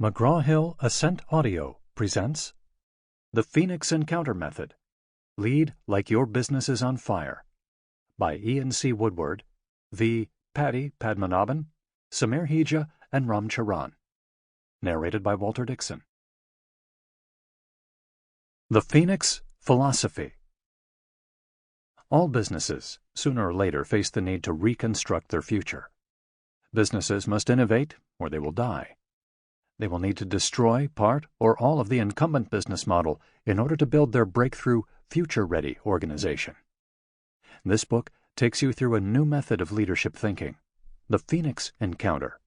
McGraw-Hill Ascent Audio presents The Phoenix Encounter Method. Lead Like Your Business is on Fire by Ian C. Woodward, V. Paddy Padmanabhan, Samir Hija, and Ram Charan. Narrated by Walter Dixon. The Phoenix Philosophy. All businesses, sooner or later, face the need to reconstruct their future. Businesses must innovate or they will die. They will need to destroy part or all of the incumbent business model in order to build their breakthrough, future-ready organization. This book takes you through a new method of leadership thinking, the Phoenix Encounter,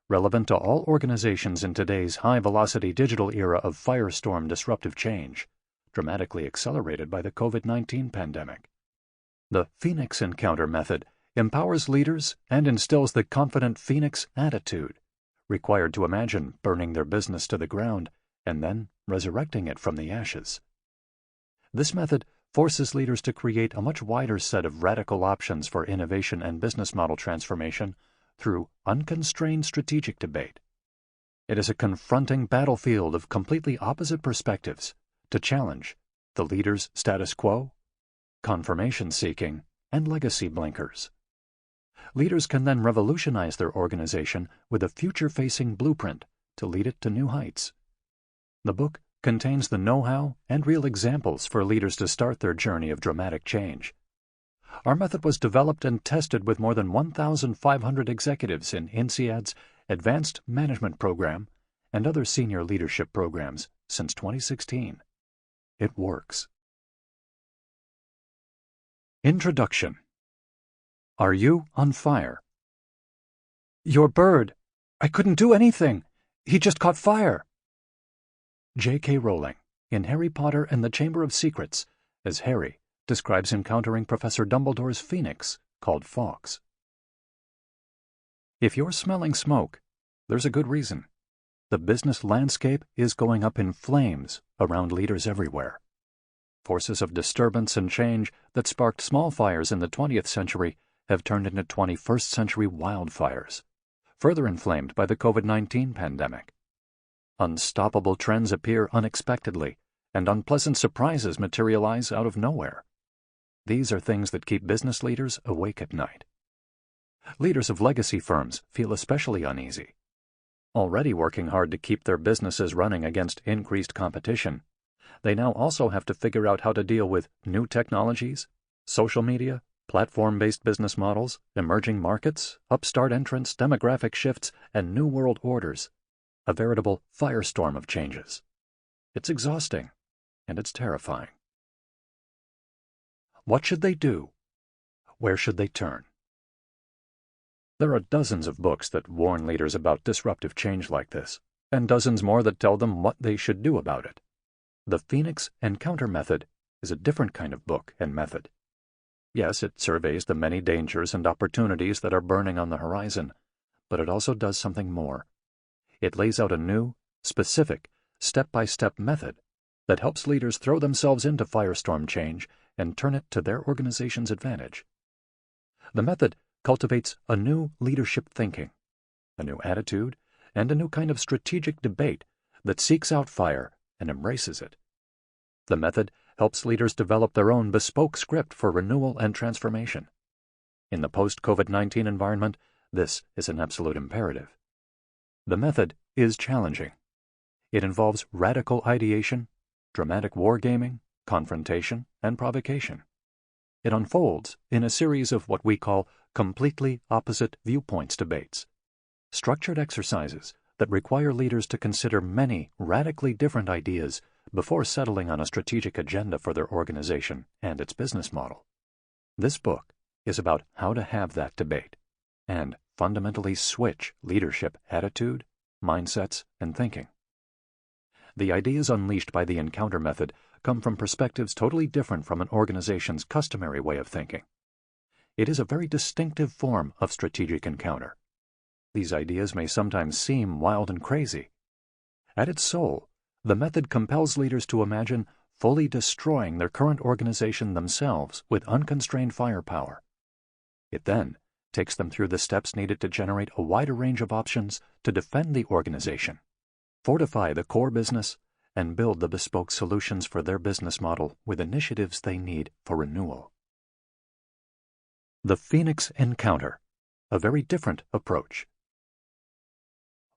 relevant to all organizations in today's high-velocity digital era of firestorm disruptive change, dramatically accelerated by the COVID-19 pandemic. The Phoenix Encounter method empowers leaders and instills the confident Phoenix attitude, required to imagine burning their business to the ground and then resurrecting it from the ashes. This method forces leaders to create a much wider set of radical options for innovation and business model transformation through unconstrained strategic debate. It is a confronting battlefield of completely opposite perspectives to challenge the leader's status quo, confirmation seeking, and legacy blinkers. Leaders can then revolutionize their organization with a future-facing blueprint to lead it to new heights. The book contains the know-how and real examples for leaders to start their journey of dramatic change. Our method was developed and tested with more than 1,500 executives in INSEAD's Advanced Management Program and other senior leadership programs since 2016. It works. Introduction. Are you on fire? Your bird. I couldn't do anything. He just caught fire. J.K. Rowling, in Harry Potter and the Chamber of Secrets, as Harry describes encountering Professor Dumbledore's phoenix called Fawkes. If you're smelling smoke, there's a good reason. The business landscape is going up in flames around leaders everywhere. Forces of disturbance and change that sparked small fires in the 20th century have turned into 21st century wildfires, further inflamed by the COVID-19 pandemic. Unstoppable trends appear unexpectedly, and unpleasant surprises materialize out of nowhere. These are things that keep business leaders awake at night. Leaders of legacy firms feel especially uneasy. Already working hard to keep their businesses running against increased competition, they now also have to figure out how to deal with new technologies, social media, platform-based business models, emerging markets, upstart entrants, demographic shifts, and new world orders. A veritable firestorm of changes. It's exhausting, and it's terrifying. What should they do? Where should they turn? There are dozens of books that warn leaders about disruptive change like this, and dozens more that tell them what they should do about it. The Phoenix Encounter Method is a different kind of book and method. Yes, it surveys the many dangers and opportunities that are burning on the horizon, but it also does something more. It lays out a new, specific, step-by-step method that helps leaders throw themselves into firestorm change and turn it to their organization's advantage. The method cultivates a new leadership thinking, a new attitude, and a new kind of strategic debate that seeks out fire and embraces it. The method helps leaders develop their own bespoke script for renewal and transformation. In the post-COVID-19 environment, this is an absolute imperative. The method is challenging. It involves radical ideation, dramatic wargaming, confrontation, and provocation. It unfolds in a series of what we call completely opposite viewpoints debates, structured exercises that require leaders to consider many radically different ideas before settling on a strategic agenda for their organization and its business model. This book is about how to have that debate and fundamentally switch leadership attitude, mindsets, and thinking. The ideas unleashed by the encounter method come from perspectives totally different from an organization's customary way of thinking. It is a very distinctive form of strategic encounter. These ideas may sometimes seem wild and crazy. At its soul, the method compels leaders to imagine fully destroying their current organization themselves with unconstrained firepower. It then takes them through the steps needed to generate a wider range of options to defend the organization, fortify the core business, and build the bespoke solutions for their business model with initiatives they need for renewal. The Phoenix Encounter, a very different approach.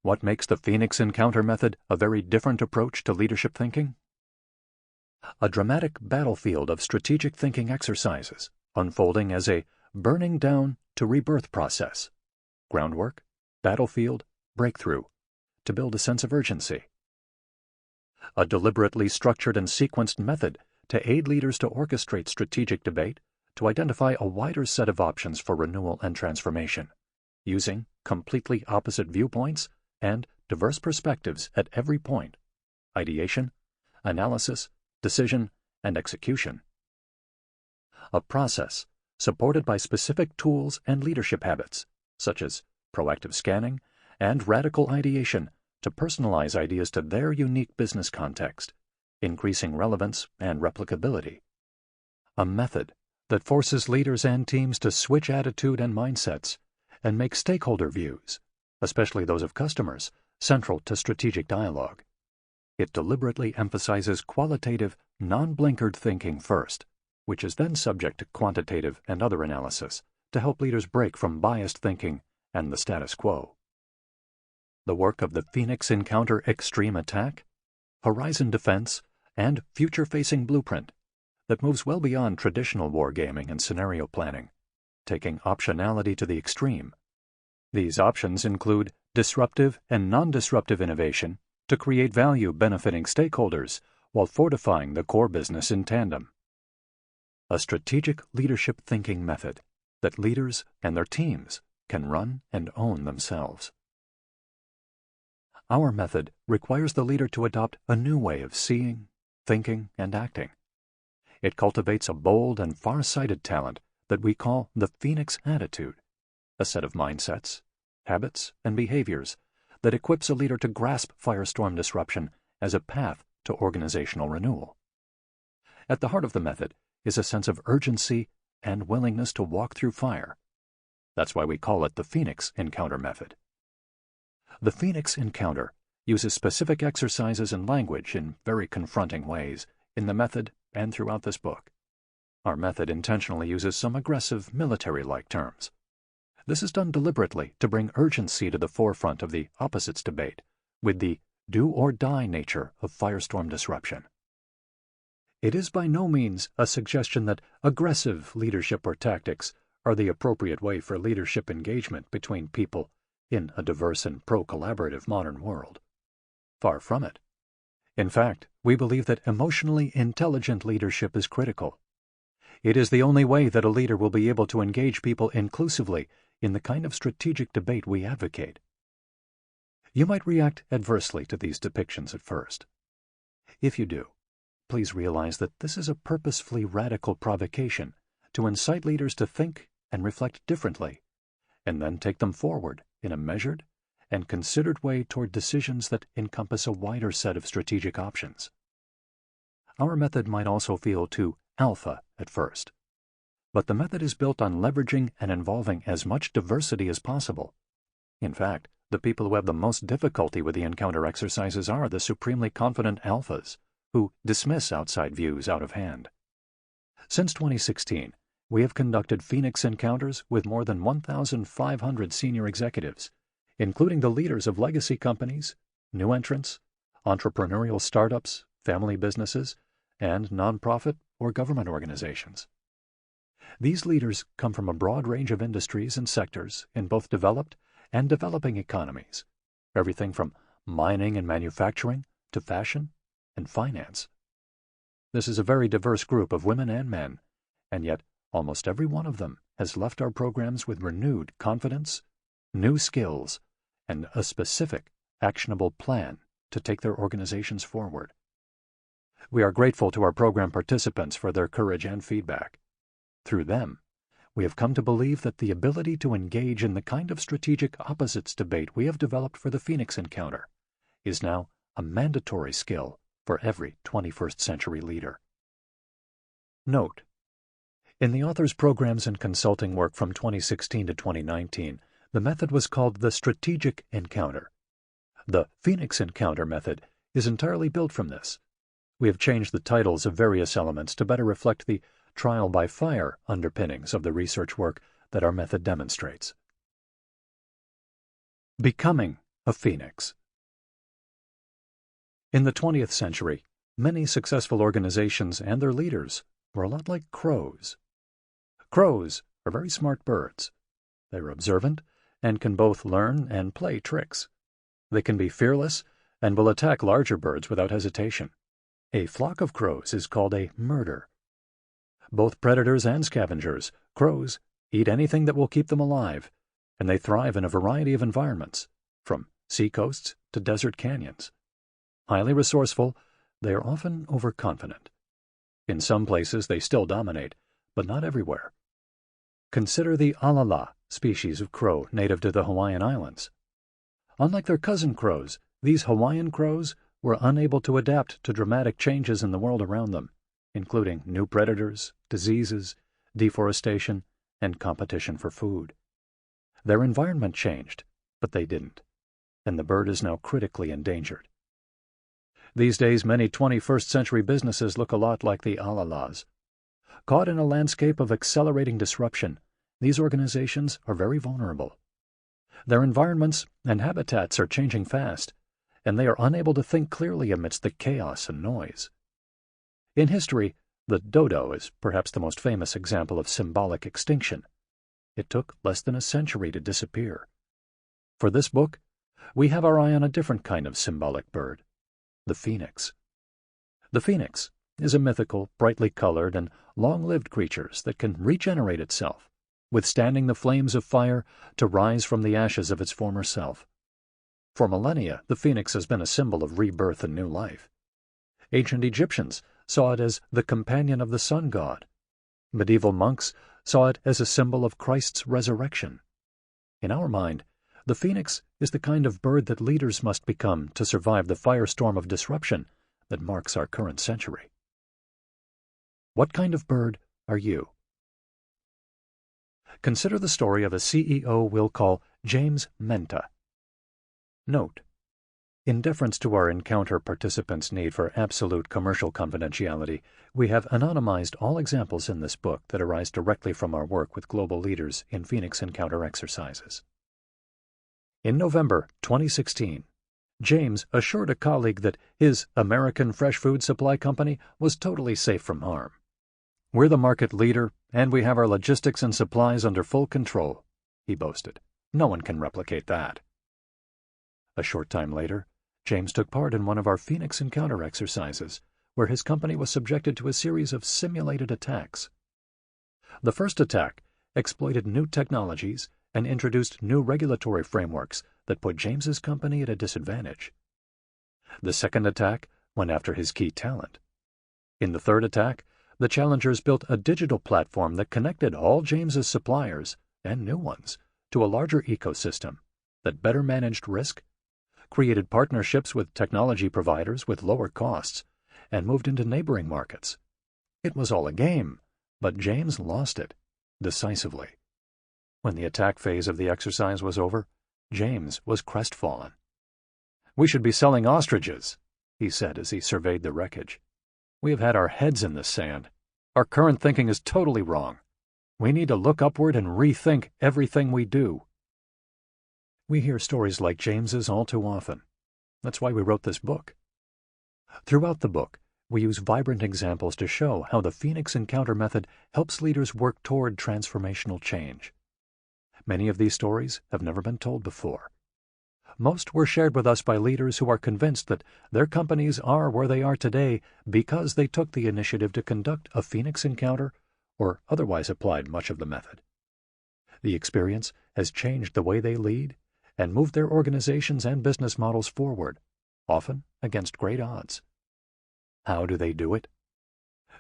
What makes the Phoenix Encounter method a very different approach to leadership thinking? A dramatic battlefield of strategic thinking exercises, unfolding as a burning down to rebirth process. Groundwork, battlefield, breakthrough, to build a sense of urgency. A deliberately structured and sequenced method to aid leaders to orchestrate strategic debate, to identify a wider set of options for renewal and transformation, using completely opposite viewpoints and diverse perspectives at every point: ideation, analysis, decision, and execution. A process supported by specific tools and leadership habits, such as proactive scanning and radical ideation, to personalize ideas to their unique business context, increasing relevance and replicability. A method that forces leaders and teams to switch attitude and mindsets and make stakeholder views, especially those of customers, central to strategic dialogue. It deliberately emphasizes qualitative, non-blinkered thinking first, which is then subject to quantitative and other analysis to help leaders break from biased thinking and the status quo. The work of the Phoenix Encounter Extreme Attack, Horizon Defense, and Future-Facing Blueprint that moves well beyond traditional wargaming and scenario planning, taking optionality to the extreme. These options include disruptive and non-disruptive innovation to create value benefiting stakeholders while fortifying the core business in tandem. A strategic leadership thinking method that leaders and their teams can run and own themselves. Our method requires the leader to adopt a new way of seeing, thinking, and acting. It cultivates a bold and far-sighted talent that we call the Phoenix Attitude, a set of mindsets, habits, and behaviors that equips a leader to grasp firestorm disruption as a path to organizational renewal. At the heart of the method is a sense of urgency and willingness to walk through fire. That's why we call it the Phoenix Encounter method. The Phoenix Encounter uses specific exercises and language in very confronting ways in the method and throughout this book. Our method intentionally uses some aggressive military-like terms. This is done deliberately to bring urgency to the forefront of the opposites debate with the do-or-die nature of firestorm disruption. It is by no means a suggestion that aggressive leadership or tactics are the appropriate way for leadership engagement between people in a diverse and pro-collaborative modern world. Far from it. In fact, we believe that emotionally intelligent leadership is critical. It is the only way that a leader will be able to engage people inclusively in the kind of strategic debate we advocate. You might react adversely to these depictions at first. If you do, please realize that this is a purposefully radical provocation to incite leaders to think and reflect differently, and then take them forward in a measured and considered way toward decisions that encompass a wider set of strategic options. Our method might also feel too alpha at first, but the method is built on leveraging and involving as much diversity as possible. In fact, the people who have the most difficulty with the encounter exercises are the supremely confident alphas, who dismiss outside views out of hand. Since 2016, we have conducted Phoenix Encounters with more than 1,500 senior executives, including the leaders of legacy companies, new entrants, entrepreneurial startups, family businesses, and nonprofit or government organizations. These leaders come from a broad range of industries and sectors in both developed and developing economies, everything from mining and manufacturing to fashion and finance. This is a very diverse group of women and men, and yet almost every one of them has left our programs with renewed confidence, new skills, and a specific, actionable plan to take their organizations forward. We are grateful to our program participants for their courage and feedback. Through them, we have come to believe that the ability to engage in the kind of strategic opposites debate we have developed for the Phoenix Encounter is now a mandatory skill for every 21st century leader. Note: in the author's programs and consulting work from 2016 to 2019, the method was called the Strategic Encounter. The Phoenix Encounter method is entirely built from this. We have changed the titles of various elements to better reflect the trial-by-fire underpinnings of the research work that our method demonstrates. Becoming a Phoenix. In the 20th century, many successful organizations and their leaders were a lot like crows. Crows are very smart birds. They are observant and can both learn and play tricks. They can be fearless and will attack larger birds without hesitation. A flock of crows is called a murder. Both predators and scavengers, crows eat anything that will keep them alive, and they thrive in a variety of environments, from seacoasts to desert canyons. Highly resourceful, they are often overconfident. In some places they still dominate, but not everywhere. Consider the alala species of crow native to the Hawaiian Islands. Unlike their cousin crows, these Hawaiian crows were unable to adapt to dramatic changes in the world around them, including new predators, diseases, deforestation, and competition for food. Their environment changed, but they didn't, and the bird is now critically endangered. These days, many 21st century businesses look a lot like the alalas. Caught in a landscape of accelerating disruption, these organizations are very vulnerable. Their environments and habitats are changing fast, and they are unable to think clearly amidst the chaos and noise. In history, the dodo is perhaps the most famous example of symbolic extinction. It took less than a century to disappear. For this book, we have our eye on a different kind of symbolic bird, the phoenix. The phoenix is a mythical, brightly colored, and long-lived creature that can regenerate itself, withstanding the flames of fire to rise from the ashes of its former self. For millennia, the phoenix has been a symbol of rebirth and new life. Ancient Egyptians saw it as the companion of the sun god. Medieval monks saw it as a symbol of Christ's resurrection. In our mind, the phoenix is the kind of bird that leaders must become to survive the firestorm of disruption that marks our current century. What kind of bird are you? Consider the story of a CEO we'll call James Menta. Note: in deference to our encounter participants' need for absolute commercial confidentiality, we have anonymized all examples in this book that arise directly from our work with global leaders in Phoenix Encounter exercises. In November 2016, James assured a colleague that his American fresh food supply company was totally safe from harm. "We're the market leader, and we have our logistics and supplies under full control," he boasted. "No one can replicate that." A short time later, James took part in one of our Phoenix Encounter exercises, where his company was subjected to a series of simulated attacks. The first attack exploited new technologies and introduced new regulatory frameworks that put James's company at a disadvantage. The second attack went after his key talent. In the third attack, the challengers built a digital platform that connected all James's suppliers, and new ones, to a larger ecosystem that better managed risk, created partnerships with technology providers with lower costs, and moved into neighboring markets. It was all a game, but James lost it decisively. When the attack phase of the exercise was over, James was crestfallen. "We should be selling ostriches," he said as he surveyed the wreckage. "We have had our heads in the sand. Our current thinking is totally wrong. We need to look upward and rethink everything we do." We hear stories like James's all too often. That's why we wrote this book. Throughout the book, we use vibrant examples to show how the Phoenix Encounter method helps leaders work toward transformational change. Many of these stories have never been told before. Most were shared with us by leaders who are convinced that their companies are where they are today because they took the initiative to conduct a Phoenix Encounter or otherwise applied much of the method. The experience has changed the way they lead and moved their organizations and business models forward, often against great odds. How do they do it?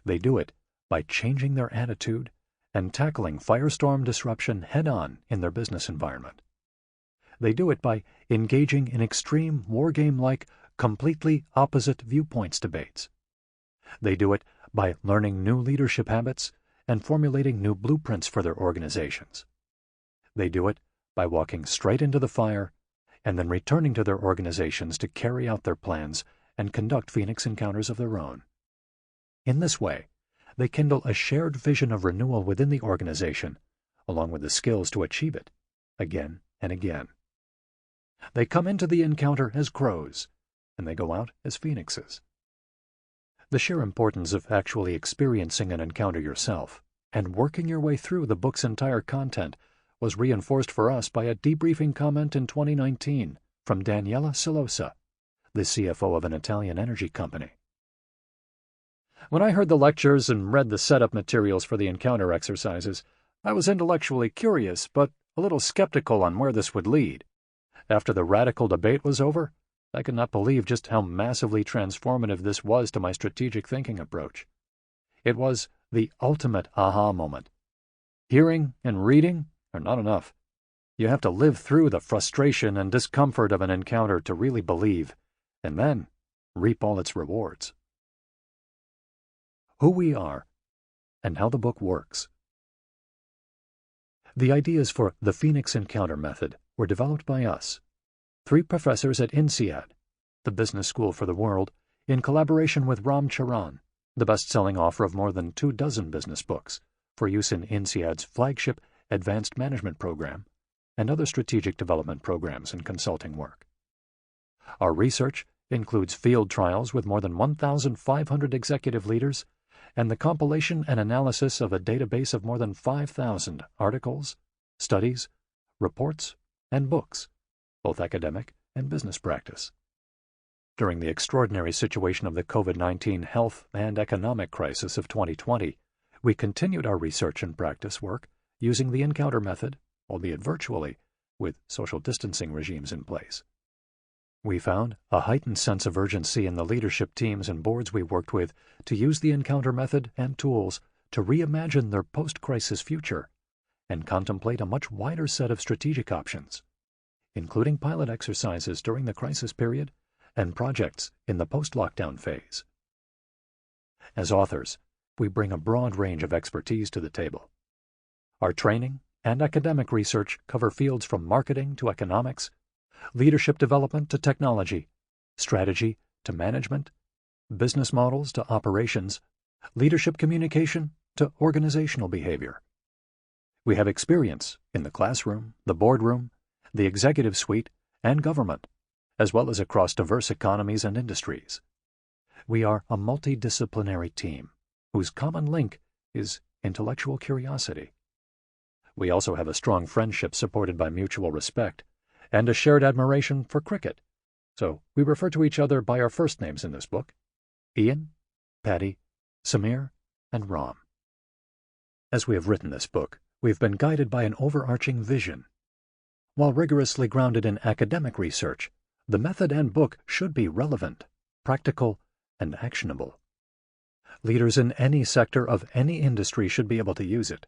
They do it by changing their attitude and tackling firestorm disruption head-on in their business environment. They do it by engaging in extreme wargame-like, completely opposite viewpoints debates. They do it by learning new leadership habits and formulating new blueprints for their organizations. They do it by walking straight into the fire, and then returning to their organizations to carry out their plans and conduct Phoenix encounters of their own. In this way, they kindle a shared vision of renewal within the organization, along with the skills to achieve it, again and again. They come into the encounter as crows, and they go out as phoenixes. The sheer importance of actually experiencing an encounter yourself and working your way through the book's entire content was reinforced for us by a debriefing comment in 2019 from Daniela Silosa, the CFO of an Italian energy company. When I heard the lectures and read the setup materials for the encounter exercises, I was intellectually curious but a little skeptical on where this would lead. After the radical debate was over, I could not believe just how massively transformative this was to my strategic thinking approach. It was the ultimate aha moment. Hearing and reading are not enough. You have to live through the frustration and discomfort of an encounter to really believe, and then reap all its rewards. Who we are, and how the book works. The ideas for the Phoenix Encounter method were developed by us, 3 professors at INSEAD, the business school for the world, in collaboration with Ram Charan, the best-selling author of more than 24 business books, for use in INSEAD's flagship Advanced Management Program and other strategic development programs and consulting work. Our research includes field trials with more than 1,500 executive leaders and the compilation and analysis of a database of more than 5,000 articles, studies, reports, and books, both academic and business practice. During the extraordinary situation of the COVID-19 health and economic crisis of 2020, we continued our research and practice work using the encounter method, albeit virtually, with social distancing regimes in place. We found a heightened sense of urgency in the leadership teams and boards we worked with to use the encounter method and tools to reimagine their post-crisis future and contemplate a much wider set of strategic options, including pilot exercises during the crisis period and projects in the post-lockdown phase. As authors, we bring a broad range of expertise to the table. Our training and academic research cover fields from marketing to economics, leadership development to technology, strategy to management, business models to operations, leadership communication to organizational behavior. We have experience in the classroom, the boardroom, the executive suite, and government, as well as across diverse economies and industries. We are a multidisciplinary team whose common link is intellectual curiosity. We also have a strong friendship supported by mutual respect and a shared admiration for cricket, so we refer to each other by our first names in this book: Ian, Paddy, Samir, and Ram. As we have written this book, we've been guided by an overarching vision. While rigorously grounded in academic research, the method and book should be relevant, practical, and actionable. Leaders in any sector of any industry should be able to use it.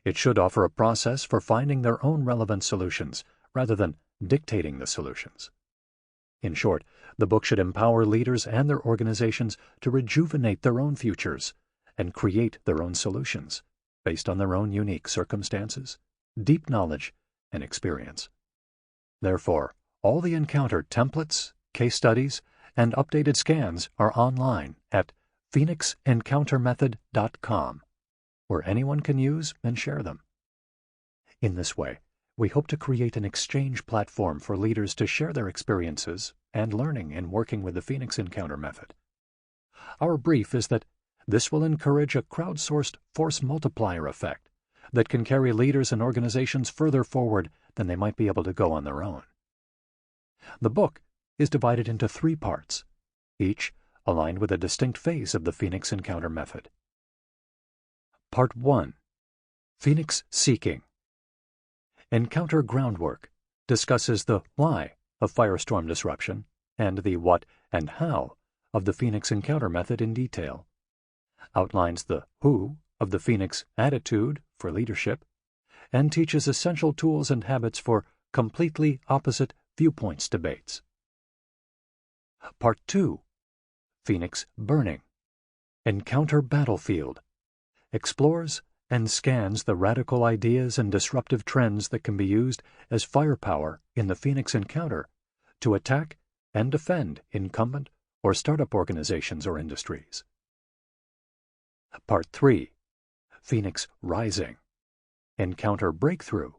It should offer a process for finding their own relevant solutions, rather than dictating the solutions. In short, the book should empower leaders and their organizations to rejuvenate their own futures and create their own solutions based on their own unique circumstances, deep knowledge, and experience. Therefore, all the encounter templates, case studies, and updated scans are online at phoenixencountermethod.com, where anyone can use and share them. In this way, we hope to create an exchange platform for leaders to share their experiences and learning in working with the Phoenix Encounter method. Our brief is that this will encourage a crowdsourced force multiplier effect that can carry leaders and organizations further forward than they might be able to go on their own. The book is divided into 3 parts, each aligned with a distinct phase of the Phoenix Encounter method. Part 1. Phoenix Seeking. Encounter Groundwork discusses the why of firestorm disruption and the what and how of the Phoenix Encounter method in detail, outlines the who of the Phoenix attitude for leadership, and teaches essential tools and habits for completely opposite viewpoints debates. Part 2. Phoenix Burning. Encounter Battlefield explores and scans the radical ideas and disruptive trends that can be used as firepower in the Phoenix encounter to attack and defend incumbent or startup organizations or industries. Part 3. Phoenix Rising. Encounter Breakthrough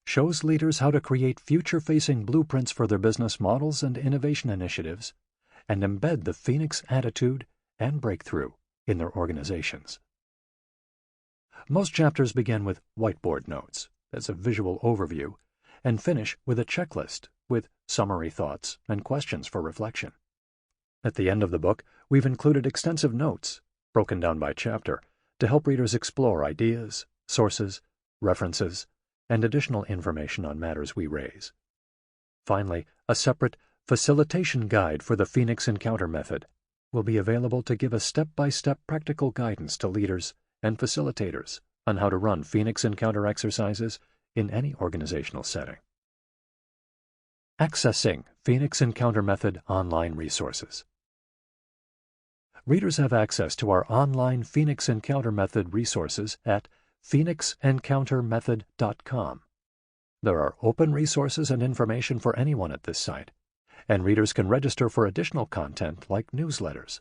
shows leaders how to create future-facing blueprints for their business models and innovation initiatives and embed the Phoenix attitude and breakthrough in their organizations. Most chapters begin with whiteboard notes as a visual overview and finish with a checklist with summary thoughts and questions for reflection. At the end of the book, we've included extensive notes, broken down by chapter, to help readers explore ideas, sources, references, and additional information on matters we raise. Finally, a separate facilitation guide for the Phoenix Encounter method will be available to give a step-by-step practical guidance to leaders and facilitators on how to run Phoenix Encounter exercises in any organizational setting. Accessing Phoenix Encounter Method online resources. Readers have access to our online Phoenix Encounter Method resources at phoenixencountermethod.com. There are open resources and information for anyone at this site, and readers can register for additional content like newsletters.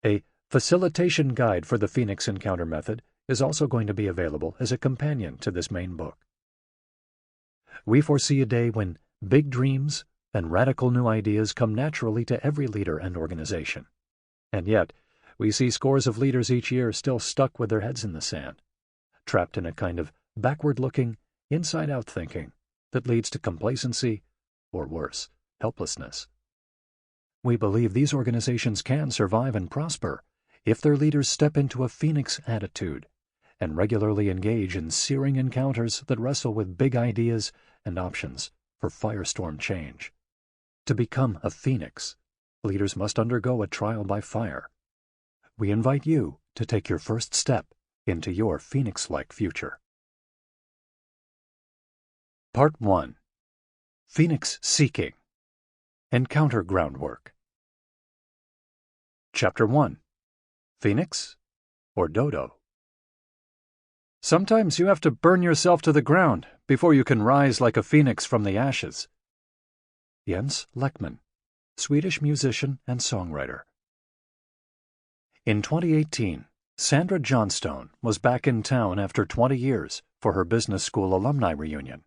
A facilitation guide for the Phoenix Encounter Method is also going to be available as a companion to this main book. We foresee a day when big dreams and radical new ideas come naturally to every leader and organization. And yet, we see scores of leaders each year still stuck with their heads in the sand, trapped in a kind of backward-looking, inside-out thinking that leads to complacency, or worse, helplessness. We believe these organizations can survive and prosper if their leaders step into a Phoenix attitude and regularly engage in searing encounters that wrestle with big ideas and options for firestorm change. To become a Phoenix, leaders must undergo a trial by fire. We invite you to take your first step into your Phoenix-like future. Part 1. Phoenix Seeking. Encounter Groundwork. Chapter 1. Phoenix or Dodo? Sometimes you have to burn yourself to the ground before you can rise like a phoenix from the ashes. Jens Lekman, Swedish musician and songwriter. In 2018, Sandra Johnstone was back in town after 20 years for her business school alumni reunion.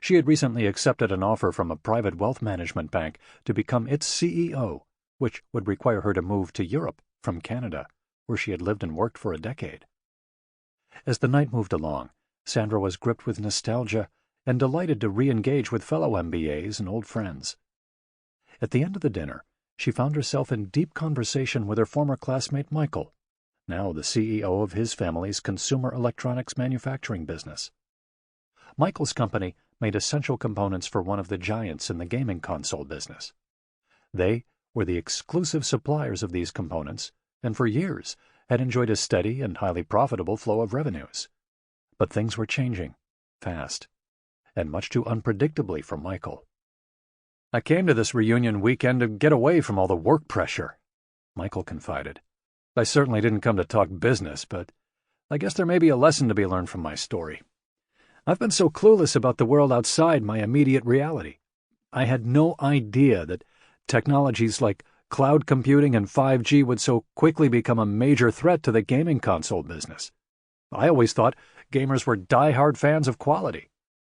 She had recently accepted an offer from a private wealth management bank to become its CEO, which would require her to move to Europe from Canada, where she had lived and worked for a decade. As the night moved along, Sandra was gripped with nostalgia and delighted to re-engage with fellow MBAs and old friends. At the end of the dinner, she found herself in deep conversation with her former classmate Michael, now the CEO of his family's consumer electronics manufacturing business. Michael's company made essential components for one of the giants in the gaming console business. They were the exclusive suppliers of these components, and for years had enjoyed a steady and highly profitable flow of revenues. But things were changing, fast, and much too unpredictably for Michael. "I came to this reunion weekend to get away from all the work pressure," Michael confided. "I certainly didn't come to talk business, but I guess there may be a lesson to be learned from my story. I've been so clueless about the world outside my immediate reality. I had no idea that technologies like cloud computing and 5G would so quickly become a major threat to the gaming console business. I always thought gamers were die-hard fans of quality.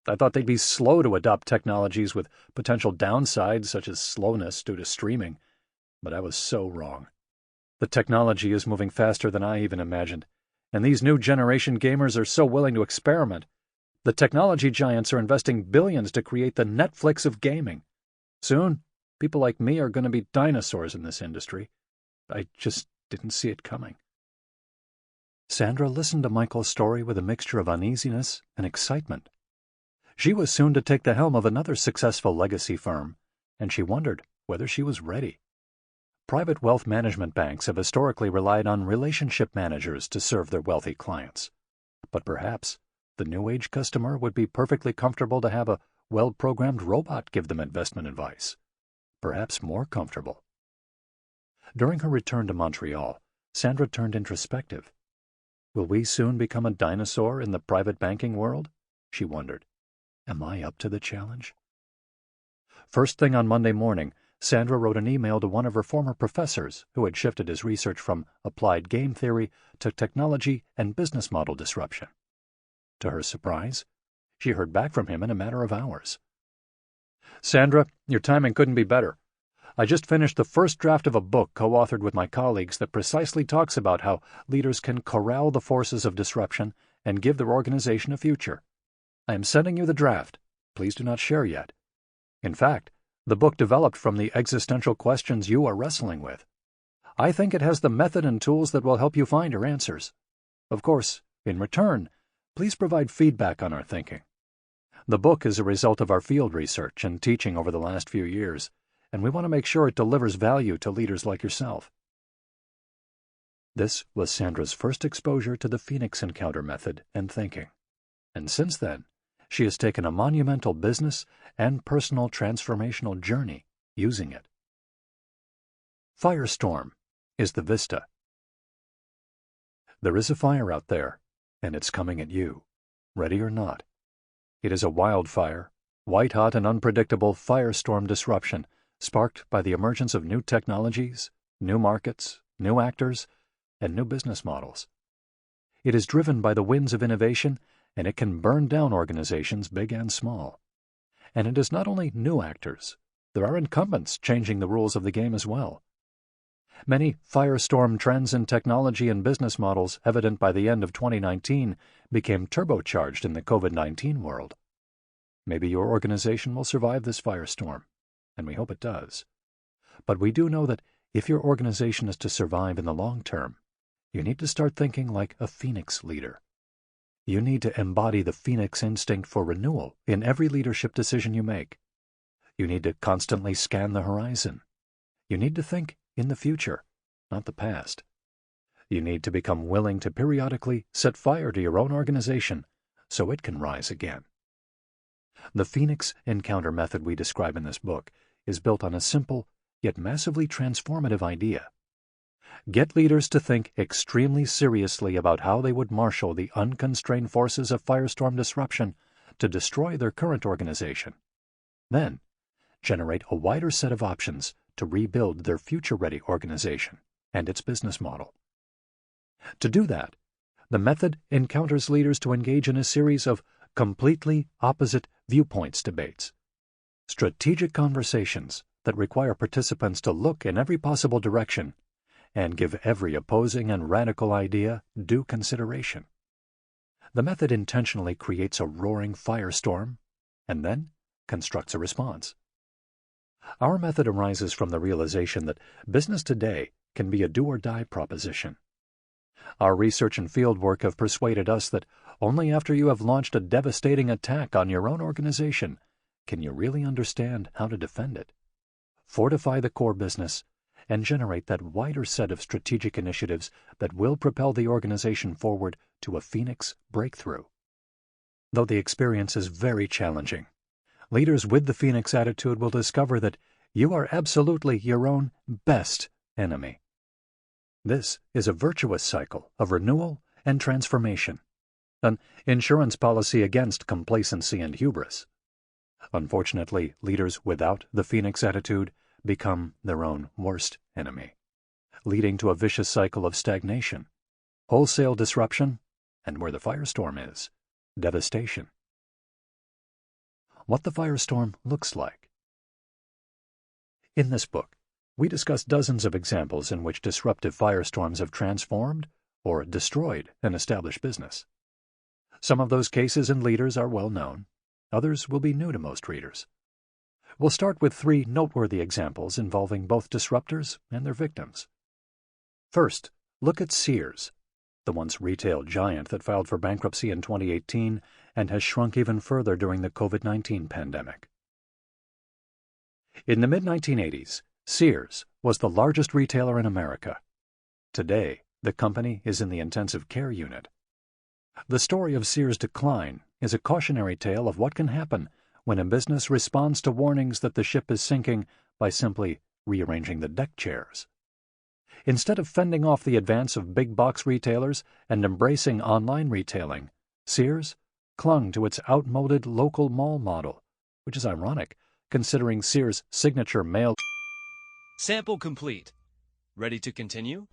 I thought they'd be slow to adopt technologies with potential downsides such as slowness due to streaming, but I was so wrong. The technology is moving faster than I even imagined, and these new generation gamers are so willing to experiment. The technology giants are investing billions to create the Netflix of gaming. Soon, people like me are going to be dinosaurs in this industry. I just didn't see it coming." Sandra listened to Michael's story with a mixture of uneasiness and excitement. She was soon to take the helm of another successful legacy firm, and she wondered whether she was ready. Private wealth management banks have historically relied on relationship managers to serve their wealthy clients. But perhaps the new age customer would be perfectly comfortable to have a well-programmed robot give them investment advice. Perhaps more comfortable. During her return to Montreal, Sandra turned introspective. Will we soon become a dinosaur in the private banking world? She wondered. Am I up to the challenge? First thing on Monday morning, Sandra wrote an email to one of her former professors who had shifted his research from applied game theory to technology and business model disruption. To her surprise, she heard back from him in a matter of hours. Sandra, your timing couldn't be better. I just finished the first draft of a book co-authored with my colleagues that precisely talks about how leaders can corral the forces of disruption and give their organization a future. I am sending you the draft. Please do not share yet. In fact, the book developed from the existential questions you are wrestling with. I think it has the method and tools that will help you find your answers. Of course, in return, please provide feedback on our thinking. The book is a result of our field research and teaching over the last few years, and we want to make sure it delivers value to leaders like yourself. This was Sandra's first exposure to the Phoenix Encounter method and thinking, and since then, she has taken a monumental business and personal transformational journey using it. Firestorm is the vista. There is a fire out there, and it's coming at you, ready or not. It is a wildfire, white-hot and unpredictable firestorm disruption sparked by the emergence of new technologies, new markets, new actors, and new business models. It is driven by the winds of innovation, and it can burn down organizations big and small. And it is not only new actors. There are incumbents changing the rules of the game as well. Many firestorm trends in technology and business models evident by the end of 2019 became turbocharged in the COVID-19 world. Maybe your organization will survive this firestorm, and we hope it does. But we do know that if your organization is to survive in the long term, you need to start thinking like a phoenix leader. You need to embody the phoenix instinct for renewal in every leadership decision you make. You need to constantly scan the horizon. You need to think in the future, not the past. You need to become willing to periodically set fire to your own organization so it can rise again. The Phoenix Encounter method we describe in this book is built on a simple yet massively transformative idea. Get leaders to think extremely seriously about how they would marshal the unconstrained forces of firestorm disruption to destroy their current organization. Then, generate a wider set of options to rebuild their future-ready organization and its business model. To do that, the method encounters leaders to engage in a series of completely opposite viewpoints debates, strategic conversations that require participants to look in every possible direction and give every opposing and radical idea due consideration. The method intentionally creates a roaring firestorm and then constructs a response. Our method arises from the realization that business today can be a do-or-die proposition. Our research and fieldwork have persuaded us that only after you have launched a devastating attack on your own organization can you really understand how to defend it, fortify the core business, and generate that wider set of strategic initiatives that will propel the organization forward to a Phoenix breakthrough. Though the experience is very challenging, leaders with the Phoenix attitude will discover that you are absolutely your own best enemy. This is a virtuous cycle of renewal and transformation, an insurance policy against complacency and hubris. Unfortunately, leaders without the Phoenix attitude become their own worst enemy, leading to a vicious cycle of stagnation, wholesale disruption, and where the firestorm is, devastation. What the firestorm looks like. In this book, we discuss dozens of examples in which disruptive firestorms have transformed or destroyed an established business. Some of those cases and leaders are well known. Others will be new to most readers. We'll start with 3 noteworthy examples involving both disruptors and their victims. First, look at Sears, the once retail giant that filed for bankruptcy in 2018 and has shrunk even further during the COVID-19 pandemic. In the mid-1980s, Sears was the largest retailer in America. Today, the company is in the intensive care unit. The story of Sears' decline is a cautionary tale of what can happen when a business responds to warnings that the ship is sinking by simply rearranging the deck chairs. Instead of fending off the advance of big-box retailers and embracing online retailing, Sears clung to its outmoded local mall model, which is ironic, considering Sears' signature mail. Sample complete. Ready to continue?